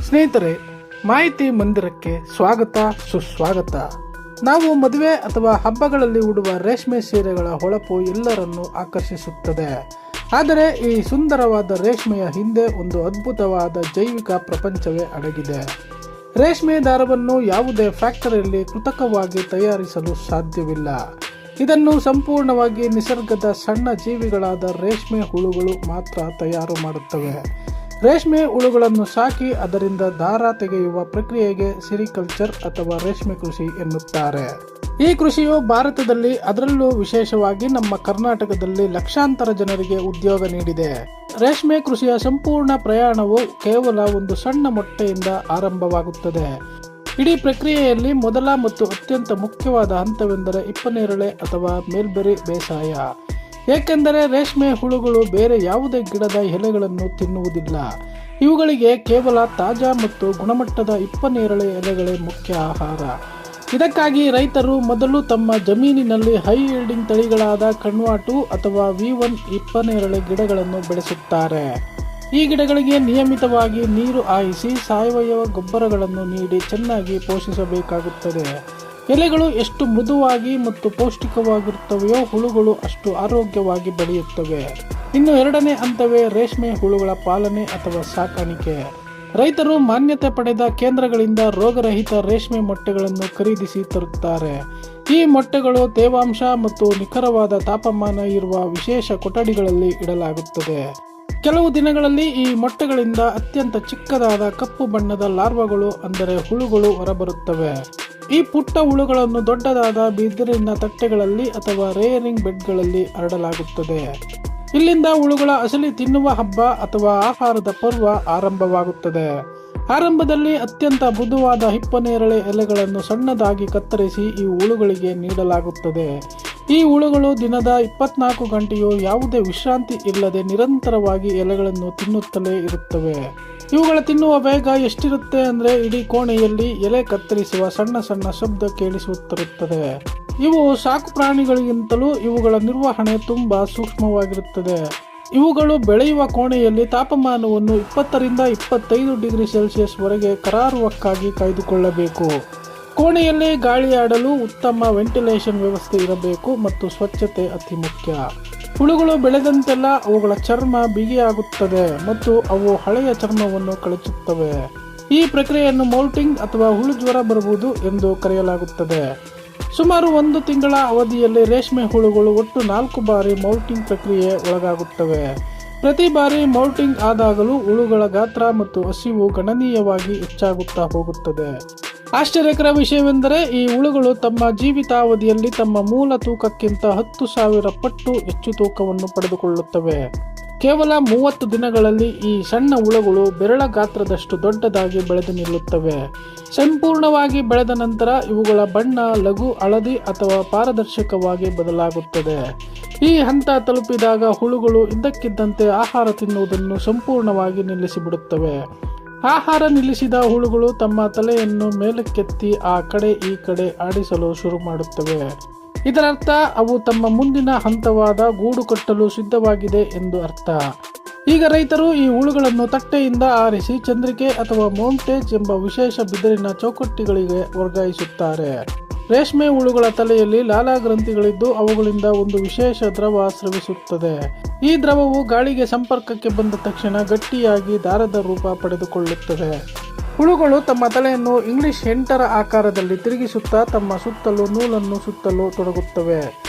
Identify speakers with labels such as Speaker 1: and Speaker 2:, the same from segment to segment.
Speaker 1: ಸ್ನೇಹಿತರೆ, ಮಾಹಿತಿ ಮಂದಿರಕ್ಕೆ ಸ್ವಾಗತ ಸುಸ್ವಾಗತ. ನಾವು ಮದುವೆ ಅಥವಾ ಹಬ್ಬಗಳಲ್ಲಿ ಉಡುವ ರೇಷ್ಮೆ ಸೀರೆಗಳ ಹೊಳಪು ಎಲ್ಲರನ್ನೂ ಆಕರ್ಷಿಸುತ್ತದೆ. ಆದರೆ ಈ ಸುಂದರವಾದ ರೇಷ್ಮೆಯ ಹಿಂದೆ ಒಂದು ಅದ್ಭುತವಾದ ಜೈವಿಕ ಪ್ರಪಂಚವೇ ಅಡಗಿದೆ. ರೇಷ್ಮೆ ದಾರವನ್ನು ಯಾವುದೇ ಫ್ಯಾಕ್ಟರಿಯಲ್ಲಿ ಕೃತಕವಾಗಿ ತಯಾರಿಸಲು ಸಾಧ್ಯವಿಲ್ಲ. ಇದನ್ನು ಸಂಪೂರ್ಣವಾಗಿ ನಿಸರ್ಗದ ಸಣ್ಣ ಜೀವಿಗಳಾದ ರೇಷ್ಮೆ ಹುಳುಗಳು ಮಾತ್ರ ತಯಾರು ಮಾಡುತ್ತವೆ. ರೇಷ್ಮೆ ಹುಳುಗಳನ್ನು ಸಾಕಿ ಅದರಿಂದ ದಾರ ತೆಗೆಯುವ ಪ್ರಕ್ರಿಯೆಗೆ ಸಿರಿಕಲ್ಚರ್ ಅಥವಾ ರೇಷ್ಮೆ ಕೃಷಿ ಎನ್ನುತ್ತಾರೆ. ಈ ಕೃಷಿಯು ಭಾರತದಲ್ಲಿ, ಅದರಲ್ಲೂ ವಿಶೇಷವಾಗಿ ನಮ್ಮ ಕರ್ನಾಟಕದಲ್ಲಿ ಲಕ್ಷಾಂತರ ಜನರಿಗೆ ಉದ್ಯೋಗ ನೀಡಿದೆ. ರೇಷ್ಮೆ ಕೃಷಿಯ ಸಂಪೂರ್ಣ ಪ್ರಯಾಣವು ಕೇವಲ ಒಂದು ಸಣ್ಣ ಮೊಟ್ಟೆಯಿಂದ ಆರಂಭವಾಗುತ್ತದೆ. ಇಡೀ ಪ್ರಕ್ರಿಯೆಯಲ್ಲಿ ಮೊದಲ ಮತ್ತು ಅತ್ಯಂತ ಮುಖ್ಯವಾದ ಹಂತವೆಂದರೆ ಇಪ್ಪನೇರಳೆ ಅಥವಾ ಮೇಲ್ಬೆರಿ ಬೇಸಾಯ. ಏಕೆಂದರೆ ರೇಷ್ಮೆ ಹುಳುಗಳು ಬೇರೆ ಯಾವುದೇ ಗಿಡದ ಎಲೆಗಳನ್ನು ತಿನ್ನುವುದಿಲ್ಲ. ಇವುಗಳಿಗೆ ಕೇವಲ ತಾಜಾ ಮತ್ತು ಗುಣಮಟ್ಟದ ಇಪ್ಪನೇರಳೆ ಎಲೆಗಳೇ ಮುಖ್ಯ ಆಹಾರ. ಇದಕ್ಕಾಗಿ ರೈತರು ಮೊದಲು ತಮ್ಮ ಜಮೀನಿನಲ್ಲಿ ಹೈ ಈಲ್ಡಿಂಗ್ ತಳಿಗಳಾದ ಕಣ್ವಾ2 ಅಥವಾ V1 ಇಪ್ಪನೇರಳೆ ಗಿಡಗಳನ್ನು ಬೆಳೆಸುತ್ತಾರೆ. ಈ ಗಿಡಗಳಿಗೆ ನಿಯಮಿತವಾಗಿ ನೀರು ಹಾಯಿಸಿ ಸಾವಯವ ಗೊಬ್ಬರಗಳನ್ನು ನೀಡಿ ಚೆನ್ನಾಗಿ ಪೋಷಿಸಬೇಕಾಗುತ್ತದೆ. ಎಲೆಗಳು ಎಷ್ಟು ಮೃದುವಾಗಿ ಮತ್ತು ಪೌಷ್ಟಿಕವಾಗಿರುತ್ತವೆಯೋ ಹುಳುಗಳು ಅಷ್ಟು ಆರೋಗ್ಯವಾಗಿ ಬೆಳೆಯುತ್ತವೆ. ಇನ್ನು ಎರಡನೇ ಹಂತವೇ ರೇಷ್ಮೆ ಹುಳುಗಳ ಪಾಲನೆ ಅಥವಾ ಸಾಕಾಣಿಕೆ. ರೈತರು ಮಾನ್ಯತೆ ಪಡೆದ ಕೇಂದ್ರಗಳಿಂದ ರೋಗರಹಿತ ರೇಷ್ಮೆ ಮೊಟ್ಟೆಗಳನ್ನು ಖರೀದಿಸಿ ತರುತ್ತಾರೆ. ಈ ಮೊಟ್ಟೆಗಳು ತೇವಾಂಶ ಮತ್ತು ನಿಖರವಾದ ತಾಪಮಾನ ಇರುವ ವಿಶೇಷ ಕೊಠಡಿಗಳಲ್ಲಿ ಇಡಲಾಗುತ್ತದೆ. ಕೆಲವು ದಿನಗಳಲ್ಲಿ ಈ ಮೊಟ್ಟೆಗಳಿಂದ ಅತ್ಯಂತ ಚಿಕ್ಕದಾದ ಕಪ್ಪು ಬಣ್ಣದ ಲಾರ್ವಾಗಳು ಅಂದರೆ ಹುಳುಗಳು ಹೊರಬರುತ್ತವೆ. ಈ ಪುಟ್ಟ ಹುಳುಗಳನ್ನು ದೊಡ್ಡದಾದ ಬಿದಿರಿನ ತಟ್ಟೆಗಳಲ್ಲಿ ಅಥವಾ ರೇಯರಿಂಗ್ ಬೆಡ್ಗಳಲ್ಲಿ ಹರಡಲಾಗುತ್ತದೆ. ಇಲ್ಲಿಂದ ಹುಳುಗಳ ಅಸಲಿ ತಿನ್ನುವ ಹಬ್ಬ ಅಥವಾ ಆಹಾರದ ಪರ್ವ ಆರಂಭವಾಗುತ್ತದೆ. ಆರಂಭದಲ್ಲಿ ಅತ್ಯಂತ ಮೃದುವಾದ ಹಿಪ್ಪನೇರಳೆ ಎಲೆಗಳನ್ನು ಸಣ್ಣದಾಗಿ ಕತ್ತರಿಸಿ ಈ ಹುಳುಗಳಿಗೆ ನೀಡಲಾಗುತ್ತದೆ. ಈ ಹುಳುಗಳು ದಿನದ 24 ಗಂಟೆಯೂ ಯಾವುದೇ ವಿಶ್ರಾಂತಿ ಇಲ್ಲದೆ ನಿರಂತರವಾಗಿ ಎಲೆಗಳನ್ನು ತಿನ್ನುತ್ತಲೇ ಇರುತ್ತವೆ. ಇವುಗಳ ತಿನ್ನುವ ವೇಗ ಎಷ್ಟಿರುತ್ತೆ ಅಂದರೆ ಇಡೀ ಕೋಣೆಯಲ್ಲಿ ಎಲೆ ಕತ್ತರಿಸುವ ಸಣ್ಣ ಸಣ್ಣ ಶಬ್ದ ಕೇಳಿಸುತ್ತಿರುತ್ತದೆ. ಇವು ಸಾಕು ಪ್ರಾಣಿಗಳಿಗಿಂತಲೂ ಇವುಗಳ ನಿರ್ವಹಣೆ ತುಂಬಾ ಸೂಕ್ಷ್ಮವಾಗಿರುತ್ತದೆ. ಇವುಗಳು ಬೆಳೆಯುವ ಕೋಣೆಯಲ್ಲಿ ತಾಪಮಾನವನ್ನು 20 ರಿಂದ 25 ಡಿಗ್ರಿ ಸೆಲ್ಸಿಯಸ್ ವರೆಗೆ ಕರಾರುವಕ್ಕಾಗಿ ಕಾಯ್ದುಕೊಳ್ಳಬೇಕು. ಕೋಣೆಯಲ್ಲಿ ಗಾಳಿ ಆಡಲು ಉತ್ತಮ ವೆಂಟಿಲೇಷನ್ ವ್ಯವಸ್ಥೆ ಇರಬೇಕು ಮತ್ತು ಸ್ವಚ್ಛತೆ ಅತಿ ಮುಖ್ಯ. ಹುಳುಗಳು ಬೆಳೆದಂತೆಲ್ಲ ಅವುಗಳ ಚರ್ಮ ಬಿಗಿಯಾಗುತ್ತದೆ ಮತ್ತು ಅವು ಹಳೆಯ ಚರ್ಮವನ್ನು ಕಳಚುತ್ತವೆ. ಈ ಪ್ರಕ್ರಿಯೆಯನ್ನು ಮೌಲ್ಟಿಂಗ್ ಅಥವಾ ಹುಳು ಜ್ವರ ಬರುವುದು ಎಂದು ಕರೆಯಲಾಗುತ್ತದೆ. ಸುಮಾರು 1 ತಿಂಗಳ ಅವಧಿಯಲ್ಲಿ ರೇಷ್ಮೆ ಹುಳುಗಳು ಒಟ್ಟು 4 ಬಾರಿ ಮೌಲ್ಟಿಂಗ್ ಪ್ರಕ್ರಿಯೆ ಒಳಗಾಗುತ್ತವೆ. ಪ್ರತಿ ಬಾರಿ ಮೌಲ್ಟಿಂಗ್ ಆದಾಗಲೂ ಹುಳುಗಳ ಗಾತ್ರ ಮತ್ತು ಹಸಿವು ಗಣನೀಯವಾಗಿ ಹೆಚ್ಚಾಗುತ್ತಾ ಹೋಗುತ್ತದೆ. ಆಶ್ಚರ್ಯಕರ ವಿಷಯವೆಂದರೆ ಈ ಹುಳುಗಳು ತಮ್ಮ ಜೀವಿತಾವಧಿಯಲ್ಲಿ ತಮ್ಮ ಮೂಲ ತೂಕಕ್ಕಿಂತ 10,000 ಪಟ್ಟು ಹೆಚ್ಚು ತೂಕವನ್ನು ಪಡೆದುಕೊಳ್ಳುತ್ತವೆ. ಕೇವಲ 30 ದಿನಗಳಲ್ಲಿ ಈ ಸಣ್ಣ ಹುಳುಗಳು ಬೆರಳ ಗಾತ್ರದಷ್ಟು ದೊಡ್ಡದಾಗಿ ಬೆಳೆದು ನಿಲ್ಲುತ್ತವೆ. ಸಂಪೂರ್ಣವಾಗಿ ಬೆಳೆದ ನಂತರ ಇವುಗಳ ಬಣ್ಣ ಲಘು ಹಳದಿ ಅಥವಾ ಪಾರದರ್ಶಕವಾಗಿ ಬದಲಾಗುತ್ತದೆ. ಈ ಹಂತ ತಲುಪಿದಾಗ ಹುಳುಗಳು ಇದ್ದಕ್ಕಿದ್ದಂತೆ ಆಹಾರ ತಿನ್ನುವುದನ್ನು ಸಂಪೂರ್ಣವಾಗಿ ನಿಲ್ಲಿಸಿಬಿಡುತ್ತವೆ. ಆಹಾರ ನಿಲ್ಲಿಸಿದ ಹುಳುಗಳು ತಮ್ಮ ತಲೆಯನ್ನು ಮೇಲಕ್ಕೆತ್ತಿ ಆ ಕಡೆ ಈ ಕಡೆ ಆಡಿಸಲು ಶುರು ಮಾಡುತ್ತವೆ. ಇದರರ್ಥ ಅವು ತಮ್ಮ ಮುಂದಿನ ಹಂತವಾದ ಗೂಡು ಕಟ್ಟಲು ಸಿದ್ಧವಾಗಿದೆ ಎಂದು ಅರ್ಥ. ಈಗ ರೈತರು ಈ ಹುಳುಗಳನ್ನು ತಟ್ಟೆಯಿಂದ ಆರಿಸಿ ಚಂದ್ರಿಕೆ ಅಥವಾ ಮೌಂಟೇಜ್ ಎಂಬ ವಿಶೇಷ ಬಿದಿರಿನ ಚೌಕಟ್ಟಿಗಳಿಗೆ ವರ್ಗಾಯಿಸುತ್ತಾರೆ. ರೇಷ್ಮೆ ಹುಳುಗಳ ತಲೆಯಲ್ಲಿ ಲಾಲಾಗ್ರಂಥಿಗಳಿದ್ದು ಅವುಗಳಿಂದ ಒಂದು ವಿಶೇಷ ದ್ರವ ಸ್ರವಿಸುತ್ತದೆ. ಈ ದ್ರವವು ಗಾಳಿಗೆ ಸಂಪರ್ಕಕ್ಕೆ ಬಂದ ತಕ್ಷಣ ಗಟ್ಟಿಯಾಗಿ ದಾರದ ರೂಪ ಪಡೆದುಕೊಳ್ಳುತ್ತದೆ. ಹುಳುಗಳು ತಮ್ಮ ತಲೆಯನ್ನು ಇಂಗ್ಲಿಷ್ 8ರ ಆಕಾರದಲ್ಲಿ ತಿರುಗಿಸುತ್ತಾ ತಮ್ಮ ಸುತ್ತಲೂ ನೂಲನ್ನು ಸುತ್ತಲು ತೊಡಗುತ್ತವೆ.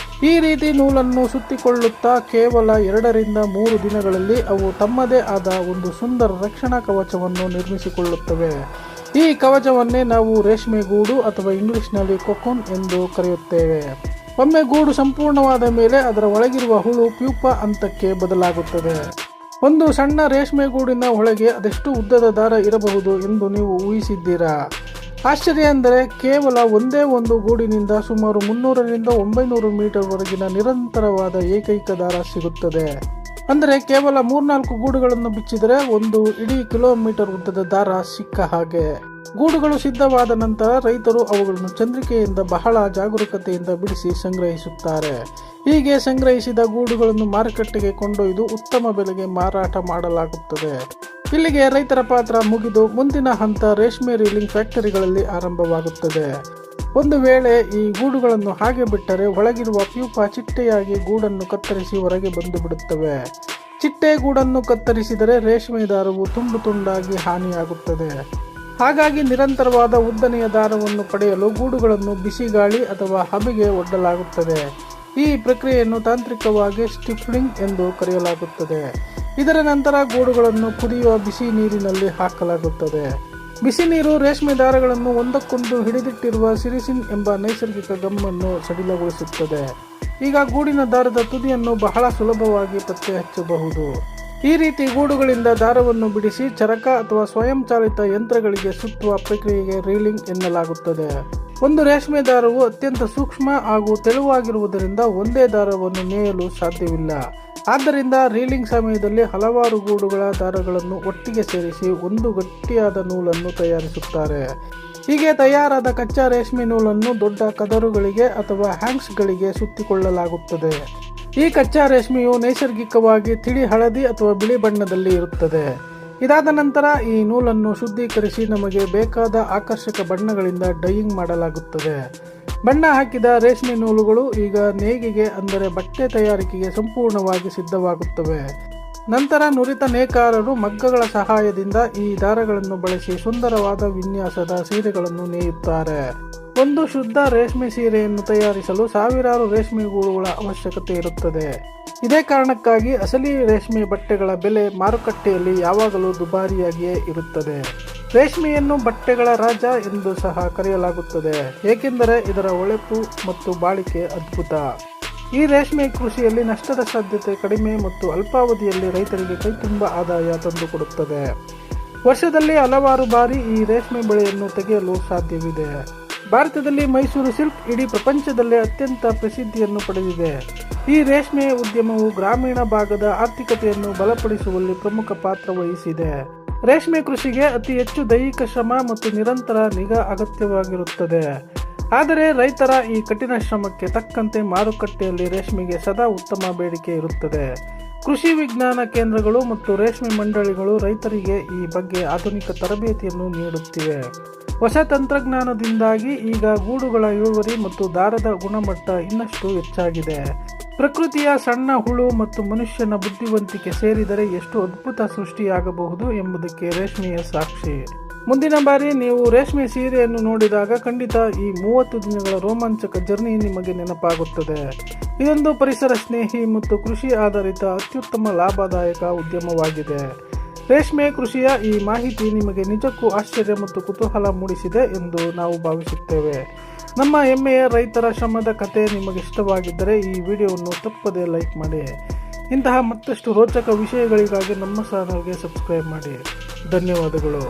Speaker 1: ಈ ರೀತಿ ನೂಲನ್ನು ಸುತ್ತಿಕೊಳ್ಳುತ್ತಾ ಕೇವಲ 2 ರಿಂದ 3 ದಿನಗಳಲ್ಲಿ ಅವು ತಮ್ಮದೇ ಆದ ಒಂದು ಸುಂದರ ರಕ್ಷಣಾ ಕವಚವನ್ನು ನಿರ್ಮಿಸಿಕೊಳ್ಳುತ್ತವೆ. ಈ ಕವಚವನ್ನೇ ನಾವು ರೇಷ್ಮೆ ಗೂಡು ಅಥವಾ ಇಂಗ್ಲಿಷ್ನಲ್ಲಿ ಕೊಕೊನ್ ಎಂದು ಕರೆಯುತ್ತೇವೆ. ಒಮ್ಮೆ ಗೂಡು ಸಂಪೂರ್ಣವಾದ ಮೇಲೆ ಅದರ ಒಳಗಿರುವ ಹುಳು ಪ್ಯೂಪಾ ಹಂತಕ್ಕೆ ಬದಲಾಗುತ್ತದೆ. ಒಂದು ಸಣ್ಣ ರೇಷ್ಮೆ ಗೂಡಿನ ಒಳಗೆ ಅದೆಷ್ಟು ಉದ್ದದ ದಾರ ಇರಬಹುದು ಎಂದು ನೀವು ಊಹಿಸಿದ್ದೀರಾ? ಆಶ್ಚರ್ಯ ಎಂದರೆ ಕೇವಲ ಒಂದೇ ಒಂದು ಗೂಡಿನಿಂದ ಸುಮಾರು 300 ರಿಂದ 900 ಮೀಟರ್ ವರೆಗಿನ ನಿರಂತರವಾದ ಏಕೈಕ ದಾರ ಸಿಗುತ್ತದೆ. ಅಂದರೆ ಕೇವಲ 3-4 ಗೂಡುಗಳನ್ನು ಬಿಚ್ಚಿದರೆ ಒಂದು ಇಡೀ ಕಿಲೋಮೀಟರ್ ಉದ್ದದ ದಾರ ಸಿಕ್ಕ ಹಾಗೆ. ಗೂಡುಗಳು ಸಿದ್ಧವಾದ ನಂತರ ರೈತರು ಅವುಗಳನ್ನು ಚಂದ್ರಿಕೆಯಿಂದ ಬಹಳ ಜಾಗರೂಕತೆಯಿಂದ ಬಿಡಿಸಿ ಸಂಗ್ರಹಿಸುತ್ತಾರೆ. ಹೀಗೆ ಸಂಗ್ರಹಿಸಿದ ಗೂಡುಗಳನ್ನು ಮಾರುಕಟ್ಟೆಗೆ ಕೊಂಡೊಯ್ದು ಉತ್ತಮ ಬೆಲೆಗೆ ಮಾರಾಟ ಮಾಡಲಾಗುತ್ತದೆ. ಇಲ್ಲಿಗೆ ರೈತರ ಪಾತ್ರ ಮುಗಿದು ಮುಂದಿನ ಹಂತ ರೇಷ್ಮೆ ರೀಲಿಂಗ್ ಫ್ಯಾಕ್ಟರಿಗಳಲ್ಲಿ ಆರಂಭವಾಗುತ್ತದೆ. ಒಂದು ವೇಳೆ ಈ ಗೂಡುಗಳನ್ನು ಹಾಗೆ ಬಿಟ್ಟರೆ ಒಳಗಿರುವ ಪ್ಯೂಪ ಚಿಟ್ಟೆಯಾಗಿ ಗೂಡನ್ನು ಕತ್ತರಿಸಿ ಹೊರಗೆ ಬಂದು ಬಿಡುತ್ತವೆ. ಚಿಟ್ಟೆ ಗೂಡನ್ನು ಕತ್ತರಿಸಿದರೆ ರೇಷ್ಮೆ ದಾರವು ತುಂಡು ತುಂಡಾಗಿ ಹಾನಿಯಾಗುತ್ತದೆ. ಹಾಗಾಗಿ ನಿರಂತರವಾದ ಉದ್ದನೆಯ ದಾರವನ್ನು ಪಡೆಯಲು ಗೂಡುಗಳನ್ನು ಬಿಸಿ ಗಾಳಿ ಅಥವಾ ಹಬೆಗೆ ಒಡ್ಡಲಾಗುತ್ತದೆ. ಈ ಪ್ರಕ್ರಿಯೆಯನ್ನು ತಾಂತ್ರಿಕವಾಗಿ ಸ್ಟಿಫ್ಲಿಂಗ್ ಎಂದು ಕರೆಯಲಾಗುತ್ತದೆ. ಇದರ ನಂತರ ಗೂಡುಗಳನ್ನು ಕುದಿಯುವ ಬಿಸಿ ನೀರಿನಲ್ಲಿ ಹಾಕಲಾಗುತ್ತದೆ. ಬಿಸಿ ನೀರು ರೇಷ್ಮೆ ದಾರಗಳನ್ನು ಒಂದಕ್ಕೊಂದು ಹಿಡಿದಿಟ್ಟಿರುವ ಸಿರಿಸಿನ್ ಎಂಬ ನೈಸರ್ಗಿಕ ಗಮ್ಮನ್ನು ಸಡಿಲಗೊಳಿಸುತ್ತದೆ. ಈಗ ಗೂಡಿನ ದಾರದ ತುದಿಯನ್ನು ಬಹಳ ಸುಲಭವಾಗಿ ಪತ್ತೆ ಹಚ್ಚಬಹುದು. ಈ ರೀತಿ ಗೂಡುಗಳಿಂದ ದಾರವನ್ನು ಬಿಡಿಸಿ ಚರಕ ಅಥವಾ ಸ್ವಯಂಚಾಲಿತ ಯಂತ್ರಗಳಿಗೆ ಸುತ್ತುವ ಪ್ರಕ್ರಿಯೆಗೆ ರೀಲಿಂಗ್ ಎನ್ನಲಾಗುತ್ತದೆ. ಒಂದು ರೇಷ್ಮೆ ದಾರವು ಅತ್ಯಂತ ಸೂಕ್ಷ್ಮ ಹಾಗೂ ತೆಳುವಾಗಿರುವುದರಿಂದ ಒಂದೇ ದಾರವನ್ನು ನೇಯಲು ಸಾಧ್ಯವಿಲ್ಲ. ಆದ್ದರಿಂದ ರೀಲಿಂಗ್ ಸಮಯದಲ್ಲಿ ಹಲವಾರು ಗೂಡುಗಳ ದಾರಗಳನ್ನು ಒಟ್ಟಿಗೆ ಸೇರಿಸಿ ಒಂದು ಗಟ್ಟಿಯಾದ ನೂಲನ್ನು ತಯಾರಿಸುತ್ತಾರೆ. ಹೀಗೆ ತಯಾರಾದ ಕಚ್ಚಾ ರೇಷ್ಮೆ ನೂಲನ್ನು ದೊಡ್ಡ ಕದರುಗಳಿಗೆ ಅಥವಾ ಹ್ಯಾಂಗ್ಸ್ಗಳಿಗೆ ಸುತ್ತಿಕೊಳ್ಳಲಾಗುತ್ತದೆ. ಈ ಕಚ್ಚಾ ರೇಷ್ಮೆಯು ನೈಸರ್ಗಿಕವಾಗಿ ತಿಳಿ ಹಳದಿ ಅಥವಾ ಬಿಳಿ ಬಣ್ಣದಲ್ಲಿ ಇರುತ್ತದೆ. ಇದಾದ ನಂತರ ಈ ನೂಲನ್ನು ಶುದ್ಧೀಕರಿಸಿ ನಮಗೆ ಬೇಕಾದ ಆಕರ್ಷಕ ಬಣ್ಣಗಳಿಂದ ಡೈಯಿಂಗ್ ಮಾಡಲಾಗುತ್ತದೆ. ಬಣ್ಣ ಹಾಕಿದ ರೇಷ್ಮೆ ನೂಲುಗಳು ಈಗ ನೇಯ್ಗೆಗೆ ಅಂದರೆ ಬಟ್ಟೆ ತಯಾರಿಕೆಗೆ ಸಂಪೂರ್ಣವಾಗಿ ಸಿದ್ಧವಾಗುತ್ತವೆ. ನಂತರ ನುರಿತ ನೇಕಾರರು ಮಗ್ಗಗಳ ಸಹಾಯದಿಂದ ಈ ದಾರಗಳನ್ನು ಬಳಸಿ ಸುಂದರವಾದ ವಿನ್ಯಾಸದ ಸೀರೆಗಳನ್ನು ನೇಯುತ್ತಾರೆ. ಒಂದು ಶುದ್ಧ ರೇಷ್ಮೆ ಸೀರೆಯನ್ನು ತಯಾರಿಸಲು ಸಾವಿರಾರು ರೇಷ್ಮೆ ಗೂಡುಗಳ ಅವಶ್ಯಕತೆ ಇರುತ್ತದೆ. ಇದೇ ಕಾರಣಕ್ಕಾಗಿ ಅಸಲಿ ರೇಷ್ಮೆ ಬಟ್ಟೆಗಳ ಬೆಲೆ ಮಾರುಕಟ್ಟೆಯಲ್ಲಿ ಯಾವಾಗಲೂ ದುಬಾರಿಯಾಗಿಯೇ ಇರುತ್ತದೆ. ರೇಷ್ಮೆಯನ್ನು ಬಟ್ಟೆಗಳ ರಾಜ ಎಂದು ಸಹ ಕರೆಯಲಾಗುತ್ತದೆ, ಏಕೆಂದರೆ ಇದರ ಹೊಳೆಪು ಮತ್ತು ಬಾಳಿಕೆ ಅದ್ಭುತ. ಈ ರೇಷ್ಮೆ ಕೃಷಿಯಲ್ಲಿ ನಷ್ಟದ ಸಾಧ್ಯತೆ ಕಡಿಮೆ ಮತ್ತು ಅಲ್ಪಾವಧಿಯಲ್ಲಿ ರೈತರಿಗೆ ಕೈತುಂಬ ಆದಾಯ ತಂದುಕೊಡುತ್ತದೆ. ವರ್ಷದಲ್ಲಿ ಹಲವಾರು ಬಾರಿ ಈ ರೇಷ್ಮೆ ಬೆಳೆಯನ್ನು ತೆಗೆಯಲು ಸಾಧ್ಯವಿದೆ. ಭಾರತದಲ್ಲಿ ಮೈಸೂರು ಸಿಲ್ಕ್ ಇಡೀ ಪ್ರಪಂಚದಲ್ಲೇ ಅತ್ಯಂತ ಪ್ರಸಿದ್ಧಿಯನ್ನು ಪಡೆದಿದೆ. ಈ ರೇಷ್ಮೆ ಉದ್ಯಮವು ಗ್ರಾಮೀಣ ಭಾಗದ ಆರ್ಥಿಕತೆಯನ್ನು ಬಲಪಡಿಸುವಲ್ಲಿ ಪ್ರಮುಖ ಪಾತ್ರ ವಹಿಸಿದೆ. ರೇಷ್ಮೆ ಕೃಷಿಗೆ ಅತಿ ಹೆಚ್ಚು ದೈಹಿಕ ಶ್ರಮ ಮತ್ತು ನಿರಂತರ ನಿಗಾ ಅಗತ್ಯವಾಗಿರುತ್ತದೆ. ಆದರೆ ರೈತರ ಈ ಕಠಿಣ ಶ್ರಮಕ್ಕೆ ತಕ್ಕಂತೆ ಮಾರುಕಟ್ಟೆಯಲ್ಲಿ ರೇಷ್ಮೆಗೆ ಸದಾ ಉತ್ತಮ ಬೇಡಿಕೆ ಇರುತ್ತದೆ. ಕೃಷಿ ವಿಜ್ಞಾನ ಕೇಂದ್ರಗಳು ಮತ್ತು ರೇಷ್ಮೆ ಮಂಡಳಿಗಳು ರೈತರಿಗೆ ಈ ಬಗ್ಗೆ ಆಧುನಿಕ ತರಬೇತಿಯನ್ನು ನೀಡುತ್ತಿವೆ. ಹೊಸ ತಂತ್ರಜ್ಞಾನದಿಂದಾಗಿ ಈಗ ಗೂಡುಗಳ ಇಳುವರಿ ಮತ್ತು ದಾರದ ಗುಣಮಟ್ಟ ಇನ್ನಷ್ಟು ಹೆಚ್ಚಾಗಿದೆ. ಪ್ರಕೃತಿಯ ಸಣ್ಣ ಹುಳು ಮತ್ತು ಮನುಷ್ಯನ ಬುದ್ಧಿವಂತಿಕೆ ಸೇರಿದರೆ ಎಷ್ಟು ಅದ್ಭುತ ಸೃಷ್ಟಿಯಾಗಬಹುದು ಎಂಬುದಕ್ಕೆ ರೇಷ್ಮೆಯ ಸಾಕ್ಷಿ. ಮುಂದಿನ ಬಾರಿ ನೀವು ರೇಷ್ಮೆ ಸೀರೆಯನ್ನು ನೋಡಿದಾಗ ಖಂಡಿತ ಈ 30 ದಿನಗಳ ರೋಮಾಂಚಕ ಜರ್ನಿ ನಿಮಗೆ ನೆನಪಾಗುತ್ತದೆ. ಇದೊಂದು ಪರಿಸರ ಸ್ನೇಹಿ ಮತ್ತು ಕೃಷಿ ಆಧಾರಿತ ಅತ್ಯುತ್ತಮ ಲಾಭದಾಯಕ ಉದ್ಯಮವಾಗಿದೆ. ರೇಷ್ಮೆ ಕೃಷಿಯ ಈ ಮಾಹಿತಿ ನಿಮಗೆ ನಿಜಕ್ಕೂ ಆಶ್ಚರ್ಯ ಮತ್ತು ಕುತೂಹಲ ಮೂಡಿಸಿದೆ ಎಂದು ನಾವು ಭಾವಿಸುತ್ತೇವೆ. ನಮ್ಮ ಹೆಮ್ಮೆಯ ರೈತರ ಶ್ರಮದ ಕಥೆ ನಿಮಗೆ ಇಷ್ಟವಾಗಿದ್ದರೆ ಈ ವಿಡಿಯೋವನ್ನು ತಪ್ಪದೇ ಲೈಕ್ ಮಾಡಿ. ಇಂತಹ ಮತ್ತಷ್ಟು ರೋಚಕ ವಿಷಯಗಳಿಗಾಗಿ ನಮ್ಮ ಚಾನಲ್ಗೆ ಸಬ್ಸ್ಕ್ರೈಬ್ ಮಾಡಿ. ಧನ್ಯವಾದಗಳು.